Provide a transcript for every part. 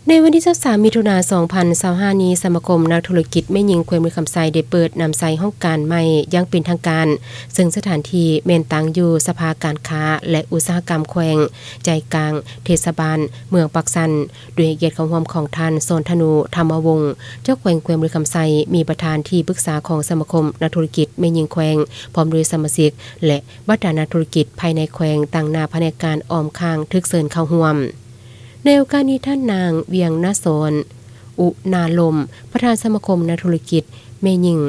ในวันที่23มิถุนายน2025นี้สมาคมนักธุรกิจแม่หญิงแขวงมือคำไซได้เปิดนำไซห้องการใหม่ยังเป็นทางการซึ่งสถานที่แม่นตั้งอยู่สภาการค้าและอุตสาหกรรมแขวงใจกลางเทศบาลเมืองปักสันด้วยเกียรติของร่วมของท่านโซนธนูธรรมวงศ์เจ้าแขวงมือคำไซมีประธานที่ปรึกษาของสมาคมนักธุรกิจแม่หญิงแขวงพร้อมด้วยสมาชิกและบรรดานักธุรกิจภายในแขวงตั้งหน้าแผนกการออมข้างทึกเซินเข้าร่วมในโอกาสนี้ท่านนางเวียงนาโสนอุนาลมประธานสมาคมนักธุรกิจแม่หญิง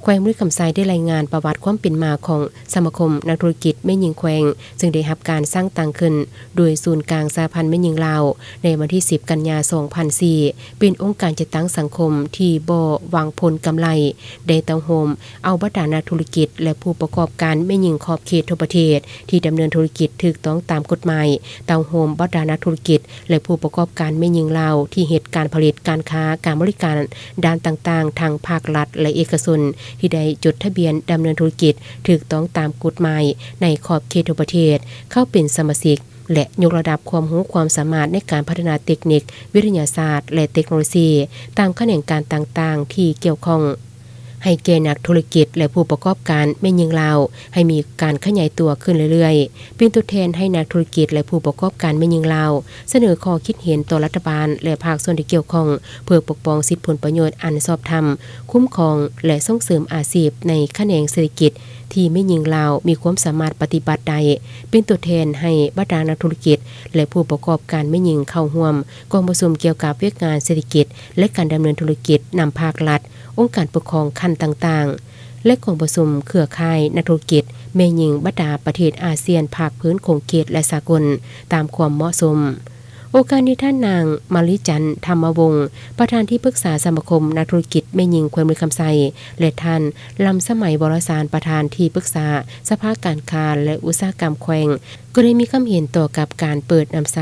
แขวงมือคำไซได้รายงานประวัติความเป็นมาของสมาคมนักธุรกิจแม่หญิงแขวงซึ่งได้รับการสร้างตั้งขึ้นโดยศูนย์กลางสหพันธ์แม่หญิงลาวในวันที่10กันยายน2004เป็นองค์การจัดตั้งสังคมที่บ่หวังผลกำไรได้ตั้งโฮมเอาบรรดานักธุรกิจและผู้ประกอบการแม่หญิงขอบเขตทั่วประเทศที่ดำเนินธุรกิจถูกต้องตามกฎหมายตั้งโฮมบรรดานักธุรกิจและผู้ประกอบการแม่หญิงลาวที่เหตุการผลิตการค้าการบริการด้านต่างๆทางภาครัฐและเอกชนที่ได้จดทะเบียนดำเนินธุรกิจถูกต้องตามกฎหมายในขอบเขตทั่วประเทศเข้าเป็นสมาชิกและยกระดับความรู้ความสามารถในการพัฒนาเทคนิควิทยาศาสตร์และเทคโนโลยีตามแขนงการต่างๆที่เกี่ยวข้องให้แก่นักธุรกิจและผู้ประกอบการแม่หญิงลาวให้มีการขยายตัวขึ้นเรื่อยๆเป็นตัวแทนให้นักธุรกิจและผู้ประกอบการแม่หญิงลาวเสนอข้อคิดเห็นต่อรัฐบาลและภาคส่วนที่เกี่ยวข้องเพื่อปกป้องสิทธิผลประโยชน์อันชอบธรรมคุ้มครองและส่งเสริมอาชีพในแขนงเศรษฐกิจที่แม่หญิงลาวมีความสามารถปฏิบัติได้เป็นตัวแทนให้บรรดานักธุรกิจและผู้ประกอบการแม่หญิงเข้าร่วมกองประชุมเกี่ยวกับวิชาการเศรษฐกิจและการดำเนินธุรกิจนำภาครัฐองค์การปกครองขั้นต่างๆและกองประชุมเครือข่ายนักธุรกิจแม่หญิงบรรดาประเทศอาเซียนภาคพื้นคงเขตและสากลตามความเหมาะสมโอกาสนี้ท่านนางมาริจันทร์ธรรมวงศ์ประธานที่ปรึกษาสมาคมนักธุรกิจแม่หญิงแขวงมือคำไซและท่านลำสมัยบรสารประธานที่ปรึกษาสภาการค้าและอุตสาหกรรมแขวงก็ได้มีความเห็นต่อกับการเปิดนำไซ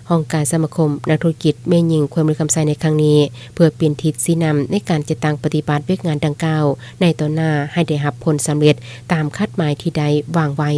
ห้องการสมาคมนักธุรกิจแม่หญิงแขวงมือคำไซในครั้งนี้เพื่อเป็นทิศชี้นำในการจัดตั้งปฏิบัติเวชงานดังกล่าวในต่อหน้าให้ได้รับผลสำเร็จตามคาดหมายที่ได้วางไว้